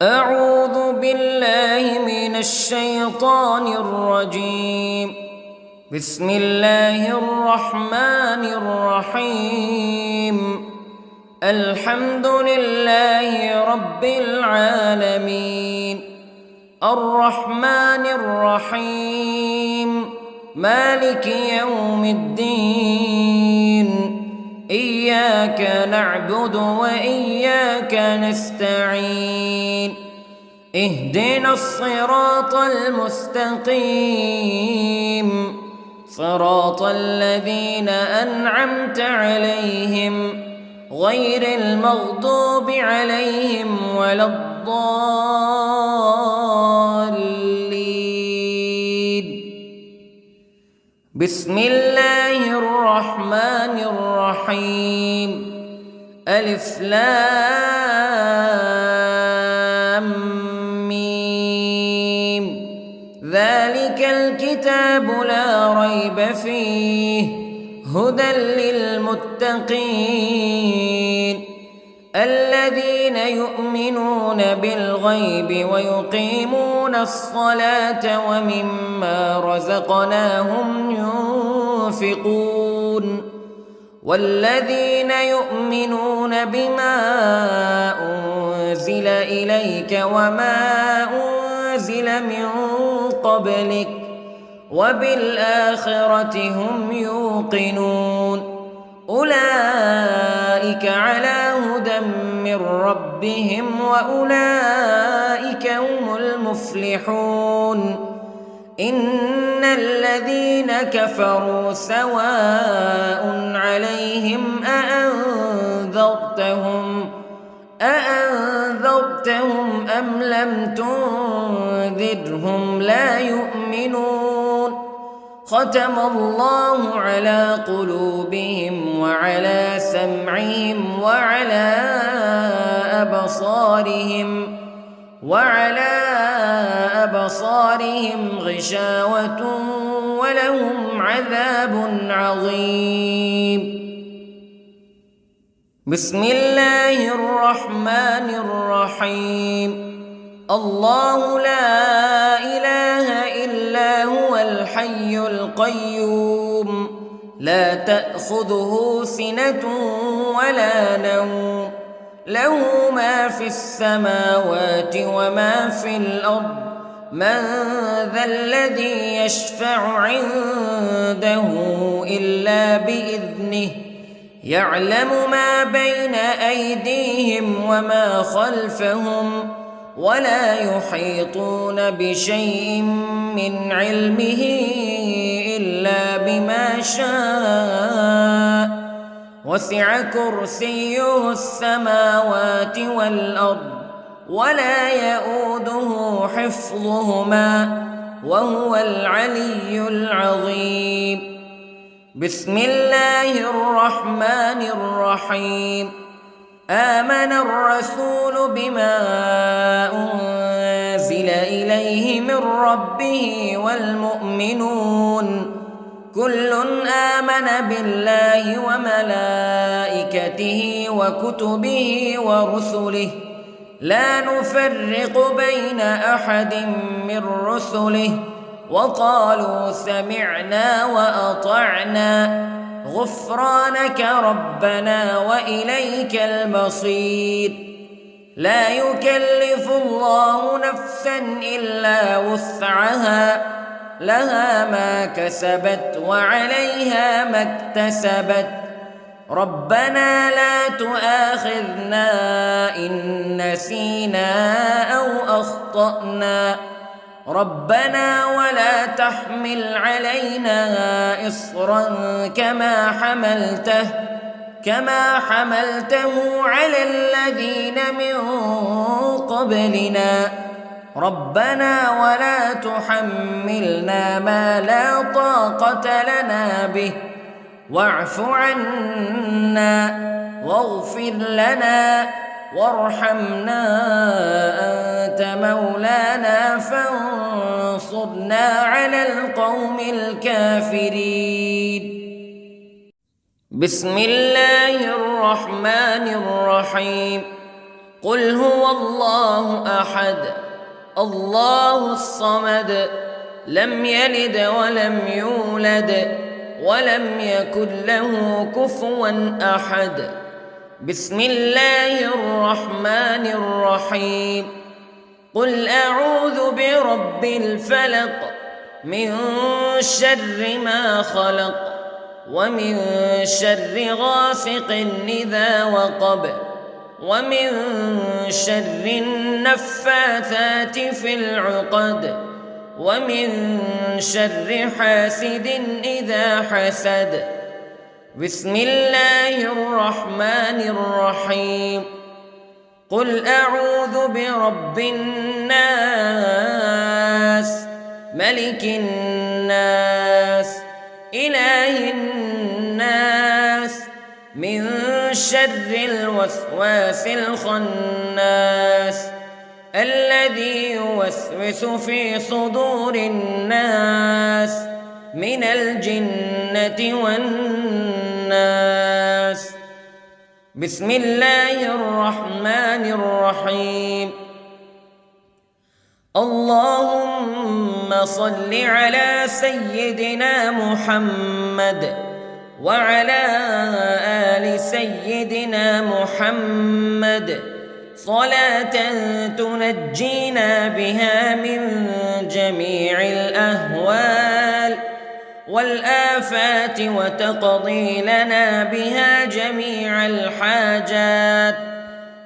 أعوذ بالله من الشيطان الرجيم. بسم الله الرحمن الرحيم. الحمد لله رب العالمين، الرحمن الرحيم، مالك يوم الدين. إياك نعبد وإياك نستعين. اهدنا الصراط المستقيم، صراط الذين أنعمت عليهم غير المغضوب عليهم ولا الضالين. بسم الله الرحمن الرحيم. ألف لام ميم. ذلك الكتاب لا ريب فيه هدى للمتقين الذين يؤمنون بالغيب ويقيمون الصلاة ومما رزقناهم ينفقون والذين يؤمنون بما أنزل إليك وما أنزل من قبلك وبالآخرة هم يوقنون. أولئك على هدى من ربهم وأولئك هم المفلحون. إن الذين كفروا سواء عليهم أأنذرتهم أم لم تنذرهم لا يؤمنون. ختم الله على قلوبهم وعلى سمعهم وعلى أبصارهم غشاوة ولهم عذاب عظيم. بسم الله الرحمن الرحيم. الله لا إله إلا هو الحي القيوم لا تأخذه سنة ولا نوم له ما في السماوات وما في الأرض. من ذا الذي يشفع عنده إلا بإذنه يعلم ما بين أيديهم وما خلفهم ولا يحيطون بشيء من علمه إلا بما شاء. وسع كرسيه السماوات والأرض ولا يؤوده حفظهما وهو العلي العظيم. بسم الله الرحمن الرحيم. آمن الرسول بما أنزل إليه من ربه والمؤمنون كل آمن بالله وملائكته وكتبه ورسله لا نفرق بين أحد من رسله وقالوا سمعنا وأطعنا غفرانك ربنا وإليك المصير. لا يكلف الله نفسا إلا وسعها لها ما كسبت وعليها ما اكتسبت. ربنا لا تؤاخذنا إن نسينا أو أخطأنا ربنا ولا تحمل علينا إصرا كما حملته على الذين من قبلنا ربنا ولا تحملنا ما لا طاقة لنا به واعف عنا واغفر لنا وارحمنا أنت مولانا فانصرنا على القوم الكافرين. بسم الله الرحمن الرحيم. قل هو الله أحد الله الصمد لم يلد ولم يولد ولم يكن له كفوا أحد. بسم الله الرحمن الرحيم. قل أعوذ برب الفلق من شر ما خلق ومن شر غاسق إذا وقب ومن شر النفاثات في العقد ومن شر حاسد إذا حسد. بسم الله الرحمن الرحيم. قل أعوذ برب الناس ملك الناس إله الناس من شر الوسواس الخناس الذي يوسوس في صدور الناس من الجنة والناس. بسم الله الرحمن الرحيم. اللهم صل على سيدنا محمد وعلى آل سيدنا محمد صلاة تنجينا بها من جميع الأهوال والآفات وتقضي لنا بها جميع الحاجات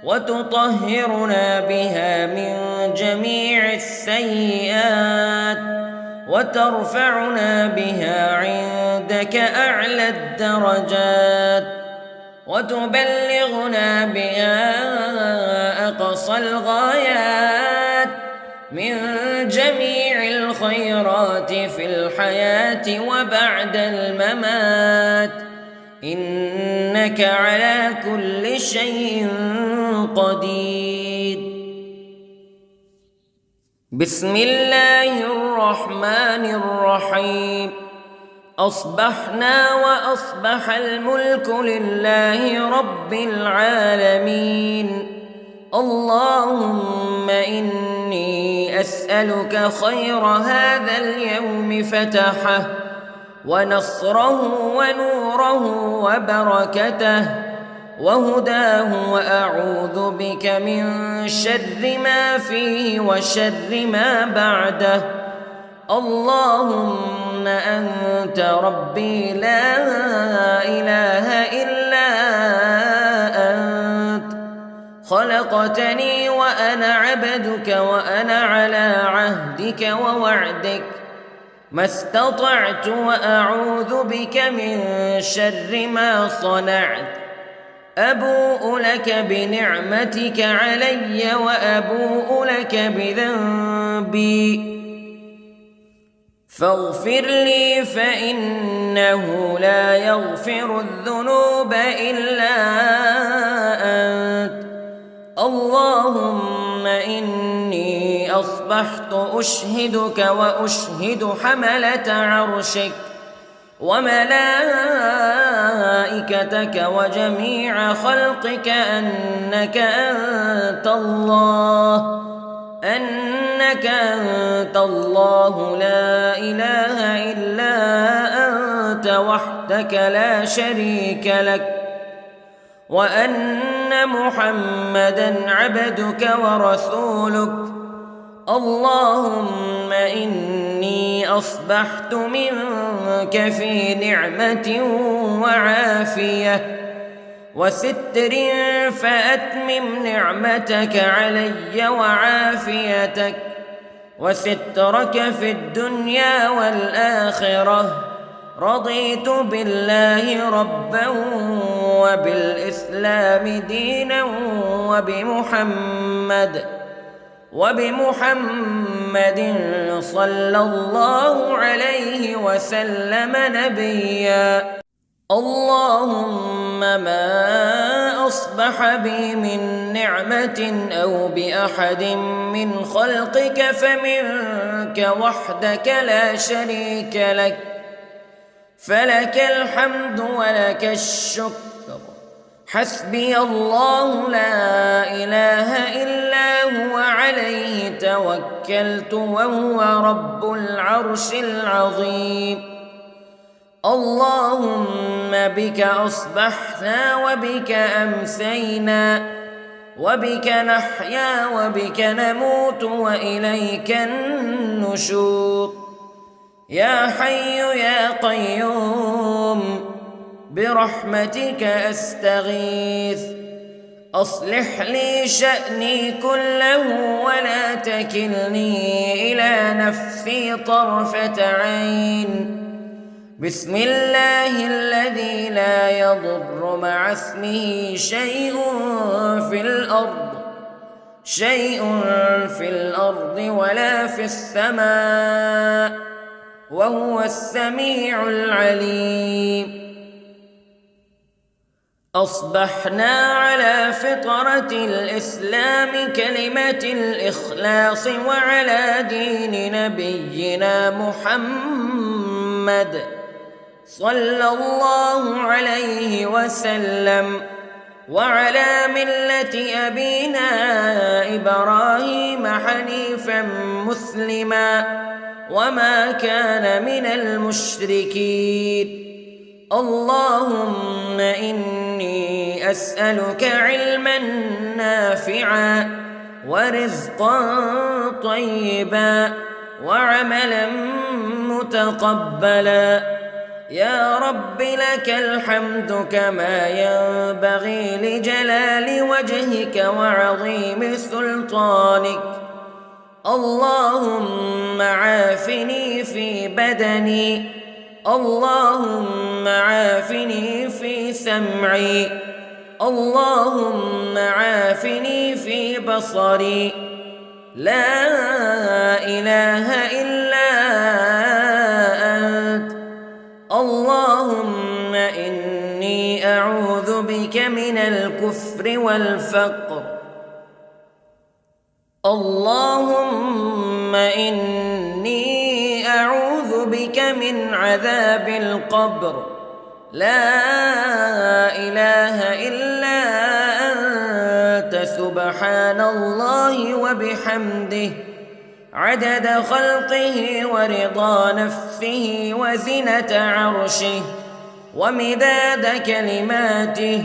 وتطهرنا بها من جميع السيئات وترفعنا بها عندك أعلى الدرجات وتبلغنا بها أقصى الغايات من جميع الخيرات في الحياة وبعد الممات إنك على كل شيء قدير. بسم الله الرحمن الرحيم. أصبحنا وأصبح الملك لله رب العالمين. اللهم إني أسألك خير هذا اليوم فتحه ونصره ونوره وبركته وهداه وأعوذ بك من شر ما فيه وشر ما بعده. اللهم أنت ربي لا إله إلا أنت خلقتني وأنا عبدك وأنا على عهدك ووعدك ما استطعت وأعوذ بك من شر ما صنعت. أبوء لك بنعمتك علي وأبوء لك بذنبي فاغفر لي فإنه لا يغفر الذنوب إلا أنت. اللهم إني أصبحت أشهدك وأشهد حملة عرشك وملائكتك وجميع خلقك أنك أنت الله لا إله إلا أنت وحدك لا شريك لك وأن محمدًا عبدك ورسولك. اللهم إني أصبحت منك في نعمة وعافية وستر فأتمم نعمتك علي وعافيتك وسترك في الدنيا والآخرة. رضيت بالله ربا وبالإسلام دينا وبمحمد صلى الله عليه وسلم نبيا. اللهم ما أصبح بي من نعمة أو بأحد من خلقك فمنك وحدك لا شريك لك فلك الحمد ولك الشكر حسبي الله لا إله إلا هو عليه توكلت وهو رب العرش العظيم. اللهم بك أصبحنا وبك أمسينا وبك نحيا وبك نموت وإليك النشور. يا حي يا قيوم برحمتك أستغيث، أصلح لي شأني كله ولا تكلني إلى نفسي طرفة عين. بسم الله الذي لا يضر مع اسمه شيء في الأرض ولا في السماء وهو السميع العليم. أصبحنا على فطرة الإسلام كلمة الإخلاص وعلى دين نبينا محمد صلى الله عليه وسلم وعلى ملة أبينا إبراهيم حنيفا مسلما وما كان من المشركين. اللهم إني أسألك علما نافعا ورزقا طيبا وعملا متقبلا. يا رب لك الحمد كما ينبغي لجلال وجهك وعظيم سلطانك. اللهم عافني في بدني، اللهم عافني في سمعي، اللهم عافني في بصري. لا إله إلا أنت. اللهم إني أعوذ بك من الكفر والفقر. اللهم إني أعوذ بك من عذاب القبر. لا إله إلا أنت سبحان الله وبحمده عدد خلقه ورضا نفسه وزنة عرشه ومداد كلماته.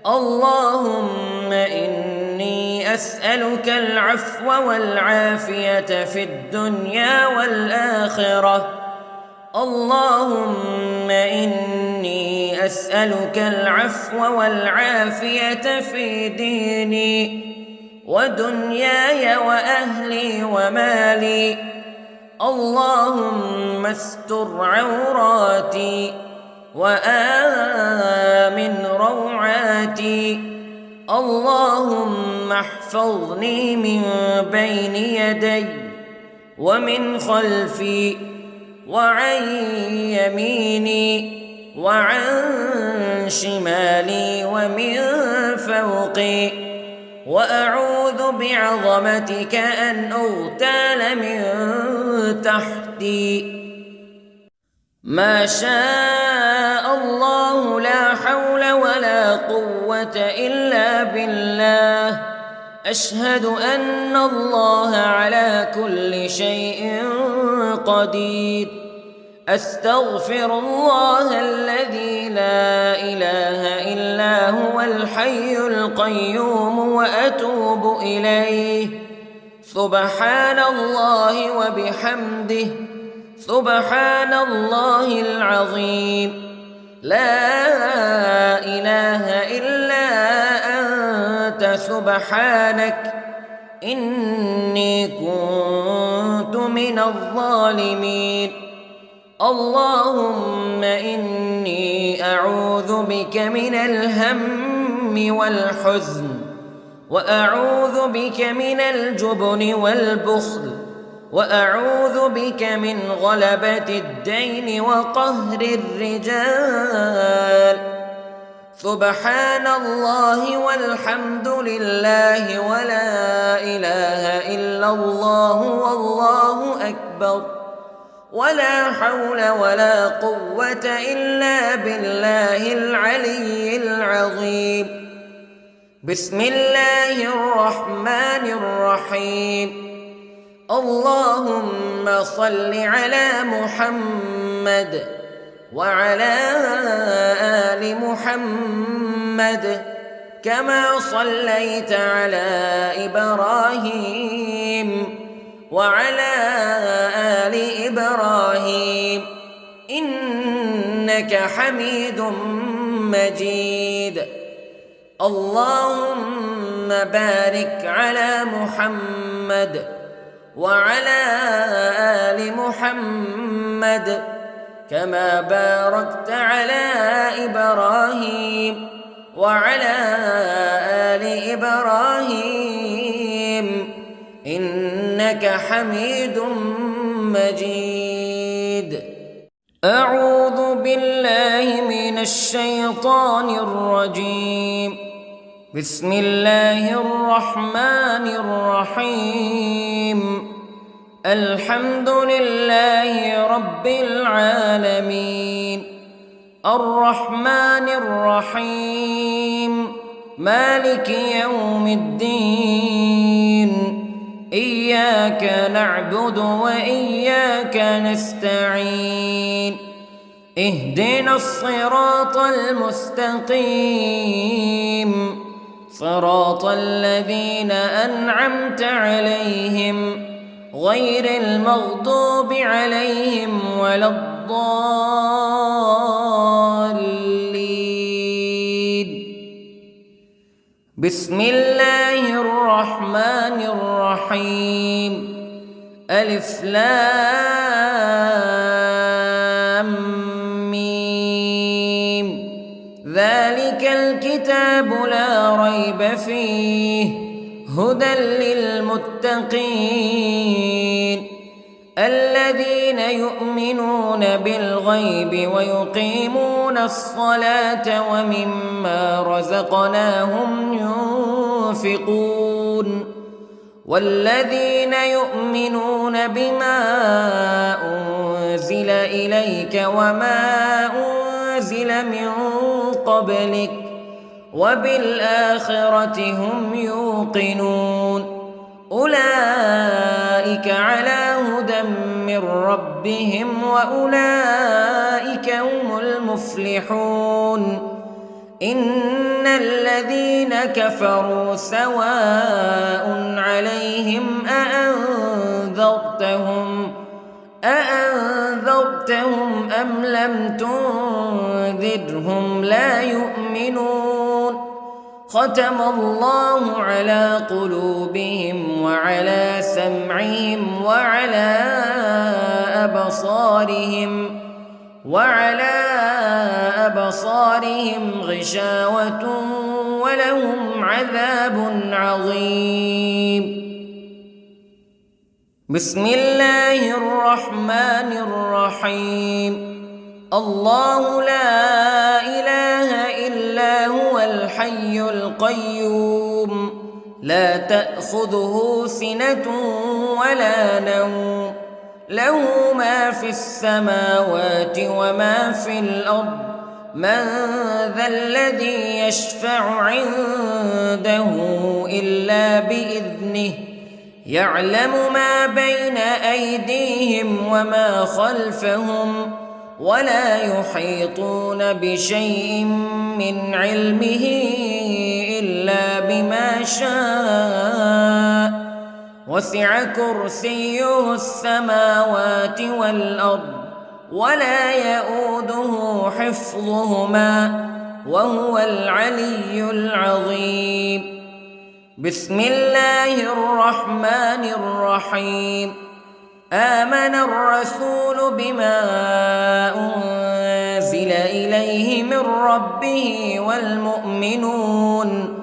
اللهم إني أسألك العفو والعافية في الدنيا والآخرة. اللهم إني أسألك العفو والعافية في ديني ودنياي وأهلي ومالي. اللهم استر عوراتي وآمن روعاتي. اللهم احفظني من بين يدي ومن خلفي وعن يميني وعن شمالي ومن فوقي، وأعوذ بعظمتك أن أغتال من تحتي. ما شاء الله لا حول ولا قوة إلا بالله. أشهد أن الله على كل شيء قدير. أستغفر الله الذي لا إله إلا هو الحي القيوم وأتوب إليه. سبحان الله وبحمده سبحان الله العظيم. لا إله إلا أنت سبحانك إني كنت من الظالمين. اللهم إني أعوذ بك من الهم والحزن، وأعوذ بك من الجبن والبخل، وأعوذ بك من غلبة الدين وقهر الرجال. سبحان الله والحمد لله ولا إله إلا الله والله أكبر. ولا حول ولا قوة إلا بالله العلي العظيم. بسم الله الرحمن الرحيم. اللهم صل على محمد وعلى آل محمد كما صليت على إبراهيم وعلى آل إبراهيم إنك حميد مجيد. اللهم بارك على محمد وعلى آل محمد كما باركت على إبراهيم وعلى آل إبراهيم إنك حميد مجيد. أعوذ بالله من الشيطان الرجيم. بسم الله الرحمن الرحيم. الحمد لله رب العالمين الرحمن الرحيم مالك يوم الدين إياك نعبد وإياك نستعين اهدنا الصراط المستقيم صراط الذين أنعمت عليهم غير المغضوب عليهم ولا الضالين. بسم الله الرحمن الرحيم. ألف لام ميم. ذلك الكتاب لا ريب فيه هدى للمتقين الذين يؤمنون بالغيب ويقيمون الصلاة ومما رزقناهم ينفقون والذين يؤمنون بما أنزل إليك وما أنزل من قبلك وبالآخرة هم يوقنون أولئك على هدى من ربهم وأولئك هم المفلحون. إن الذين كفروا سواء عليهم أأنذرتهم أم لم تنذرهم لا يؤمنون. ختم الله على قلوبهم وعلى سمعهم وعلى أبصارهم غشاوة ولهم عذاب عظيم. بسم الله الرحمن الرحيم. الله لا إله إلا هو الحي القيوم لا تأخذه سنة ولا نوم له ما في السماوات وما في الأرض من ذا الذي يشفع عنده إلا بإذنه يعلم ما بين أيديهم وما خلفهم ولا يحيطون بشيء من علمه إلا بما شاء وسع كرسيه السماوات والأرض ولا يؤوده حفظهما وهو العلي العظيم. بسم الله الرحمن الرحيم. آمن الرسول بما أنزل إليه من ربه والمؤمنون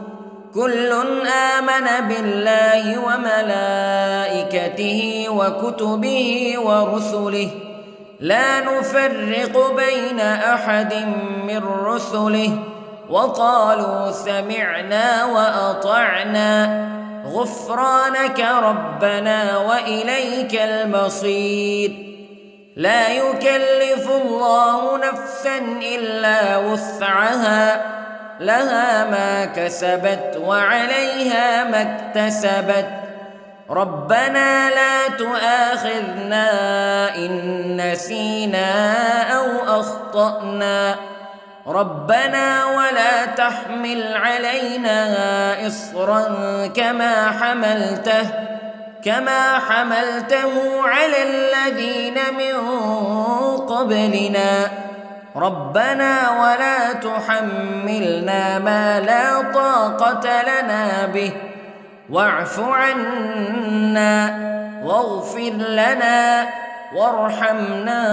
كل آمن بالله وملائكته وكتبه ورسله لا نفرق بين أحد من رسله وقالوا سمعنا وأطعنا غفرانك ربنا وإليك المصير. لا يكلف الله نفسا إلا وسعها لها ما كسبت وعليها ما اكتسبت ربنا لا تؤاخذنا إن نسينا أو أخطأنا ربنا ولا تحمل علينا إصرا كما حملته على الذين من قبلنا ربنا ولا تحملنا ما لا طاقة لنا به واعف عنا واغفر لنا وارحمنا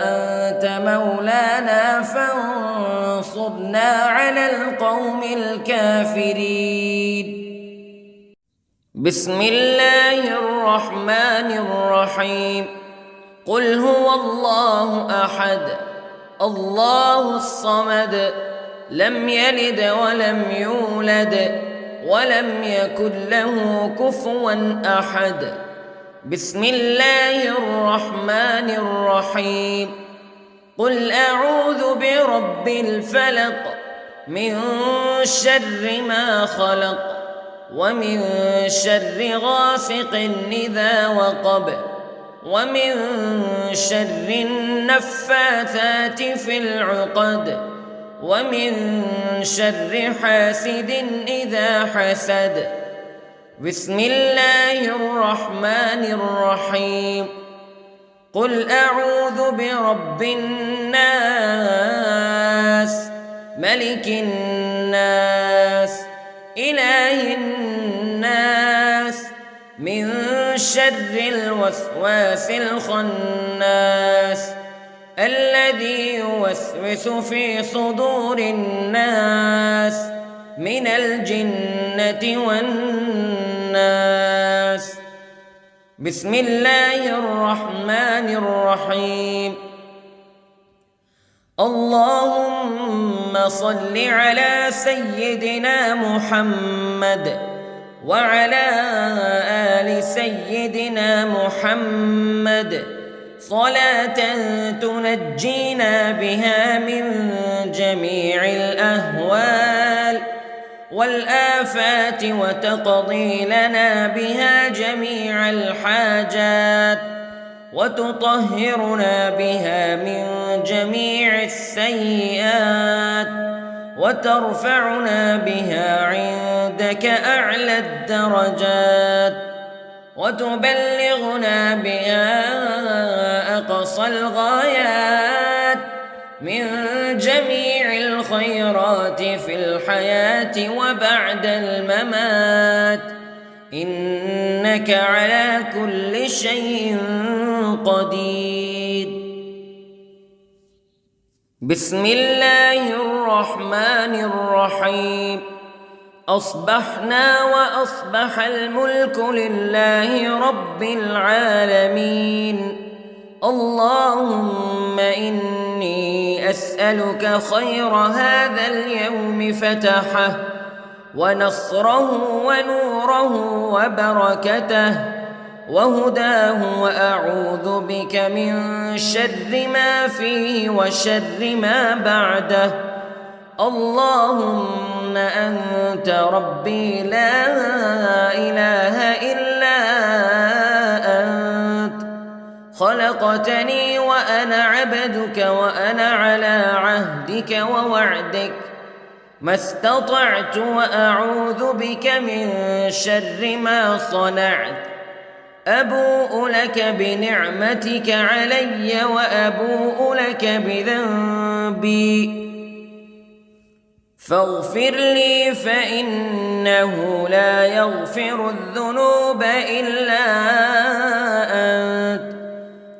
أنت مولانا فانصرنا على القوم الكافرين. بسم الله الرحمن الرحيم. قل هو الله أحد الله الصمد لم يلد ولم يولد ولم يكن له كفوا أحد. بسم الله الرحمن الرحيم. قل أعوذ برب الفلق من شر ما خلق ومن شر غاسق إذا وقب ومن شر النفاثات في العقد ومن شر حاسد إذا حسد. بسم الله الرحمن الرحيم. قل أعوذ برب الناس ملك الناس إله الناس من شر الوسواس الخناس الذي يوسوس في صدور الناس من الجنة والناس. بسم الله الرحمن الرحيم. اللهم صل على سيدنا محمد وعلى آل سيدنا محمد صلاة تنجينا بها من جميع الأهوال والآفات وتقضي لنا بها جميع الحاجات وتطهرنا بها من جميع السيئات وترفعنا بها عندك أعلى الدرجات وتبلغنا بها أقصى الغايات من جميع الخيرات في الحياة وبعد الممات إنك على كل شيء قدير. بسم الله الرحمن الرحيم. أصبحنا وأصبح الملك لله رب العالمين. اللهم إني أسألك خير هذا اليوم فتحه ونصره ونوره وبركته وهداه وأعوذ بك من شر ما فيه وشر ما بعده. اللهم أنت ربي لا إله إلا أنت خلقتني وأنا عبدك وأنا على عهدك ووعدك ما استطعت وأعوذ بك من شر ما صنعت. أبوء لك بنعمتك علي وأبوء لك بذنبي فاغفر لي فإنه لا يغفر الذنوب إلا أنت.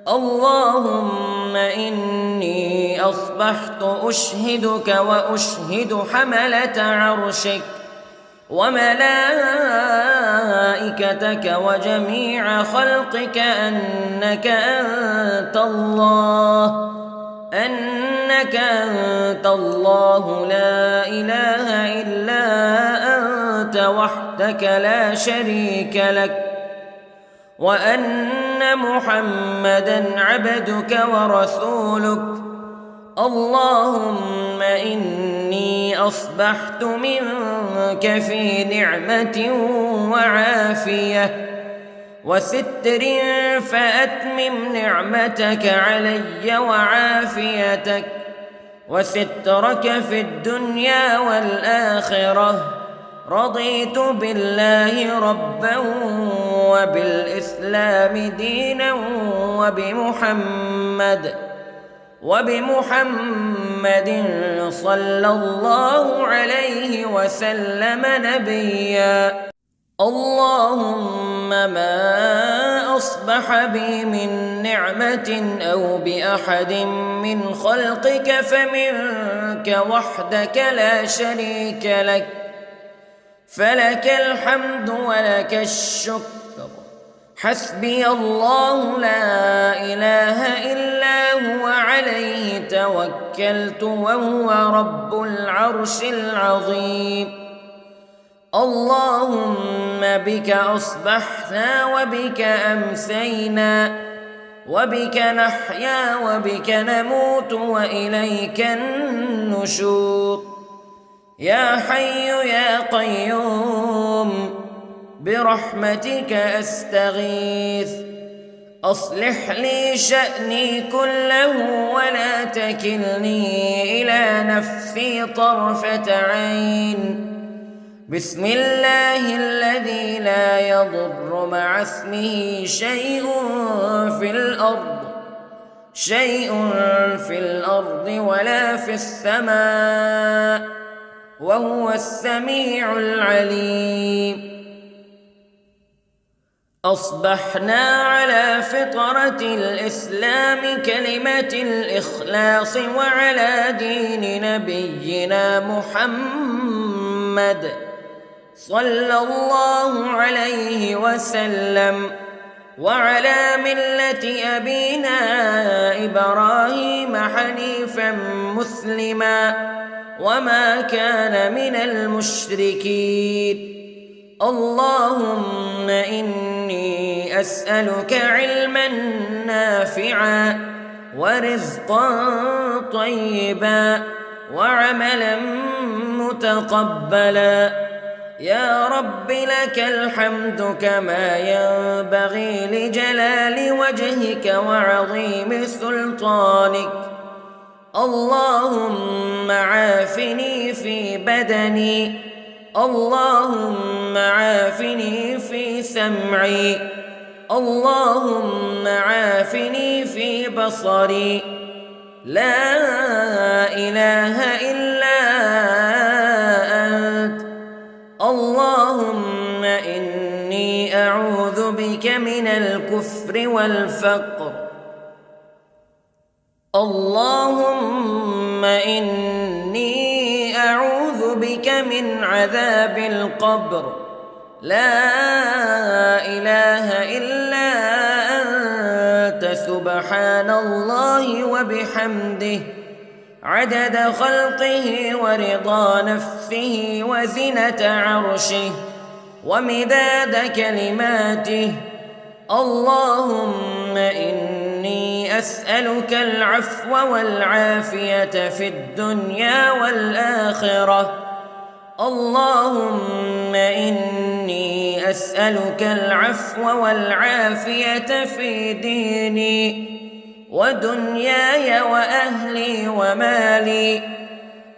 اللهم إني أصبحت أشهدك وأشهد حملة عرشك وملائكتك وجميع خلقك أنك أنت الله لا إله إلا أنت وحدك لا شريك لك وأن أن محمدًا عبدك ورسولك. اللهم إني أصبحت منك في نعمة وعافية وستر، فأتمم نعمتك علي وعافيتك وسترك في الدنيا والآخرة. رضيت بالله ربا وبالإسلام دينا وبمحمد صلى الله عليه وسلم نبيا. اللهم ما أصبح بي من نعمة أو بأحد من خلقك فمنك وحدك لا شريك لك، فلك الحمد ولك الشكر. حسبي الله لا إله إلا هو عليه توكلت وهو رب العرش العظيم. اللهم بك أصبحنا وبك أمسينا وبك نحيا وبك نموت وإليك النشور. يا حي يا قيوم برحمتك أستغيث، أصلح لي شأني كله ولا تكلني إلى نفسي طرفة عين. بسم الله الذي لا يضر مع اسمه شيء في الأرض ولا في السماء، وهو السميع العليم. أصبحنا على فطرة الإسلام كلمة الإخلاص وعلى دين نبينا محمد صلى الله عليه وسلم، وعلى ملة أبينا إبراهيم حنيفا مسلما وما كان من المشركين. اللهم إني أسألك علما نافعا ورزقا طيبا وعملا متقبلا. يا رب لك الحمد كما ينبغي لجلال وجهك وعظيم سلطانك. اللهم عافني في بدني، اللهم عافني في سمعي، اللهم عافني في بصري. لا إله إلا أنت. اللهم إني أعوذ بك من الكفر والفقر. اللهم إني أعوذ بك من عذاب القبر. لا إله إلا أنت سبحان الله وبحمده عدد خلقه ورضا نفسه وزنة عرشه ومداد كلماته. اللهم إني أسألك العفو والعافية في الدنيا والآخرة. اللهم إني أسألك العفو والعافية في ديني ودنياي وأهلي ومالي.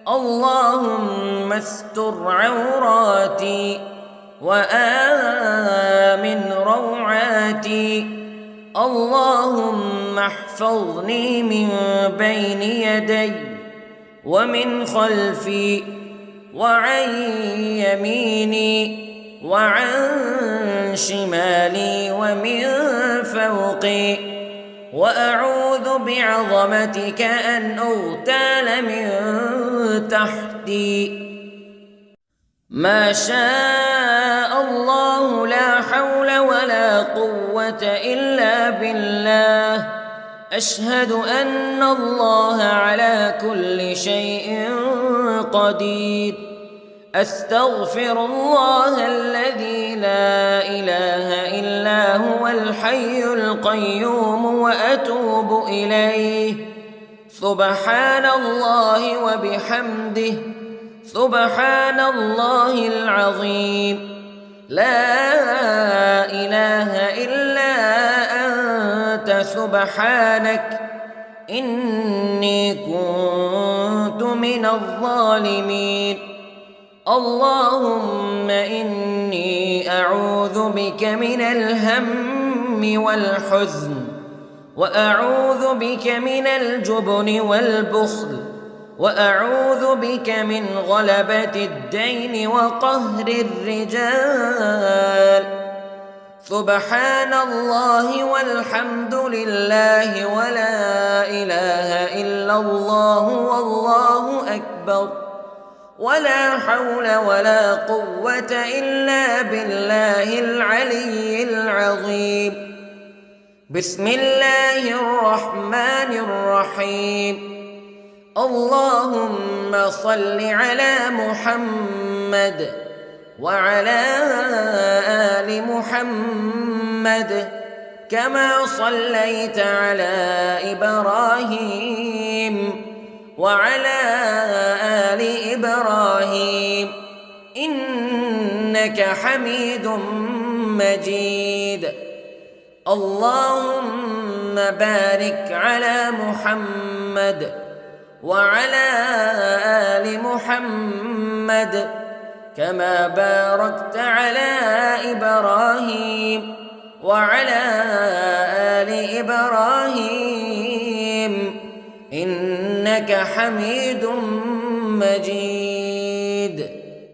اللهم استر عوراتي وآمن روعاتي. اللهم احفظني من بين يدي ومن خلفي وعن يميني وعن شمالي ومن فوقي، وأعوذ بعظمتك أن أغتال من تحتي. ما شاء الله لا حول ولا قوة إلا بالله. أشهد أن الله على كل شيء قدير. أستغفر الله الذي لا إله إلا هو الحي القيوم وأتوب إليه. سبحان الله وبحمده، سبحان الله العظيم. لا إله إلا أنت سبحانك إني كنت من الظالمين. اللهم إني أعوذ بك من الهم والحزن، وأعوذ بك من الجبن والبخل، وأعوذ بك من غلبة الدين وقهر الرجال. سبحان الله والحمد لله ولا إله إلا الله والله أكبر، ولا حول ولا قوة إلا بالله العلي العظيم. بسم الله الرحمن الرحيم. اللهم صل على محمد وعلى آل محمد كما صليت على إبراهيم وعلى آل إبراهيم إنك حميد مجيد. اللهم بارك على محمد وعلى آل محمد كما باركت على إبراهيم وعلى آل إبراهيم إنك حميد مجيد.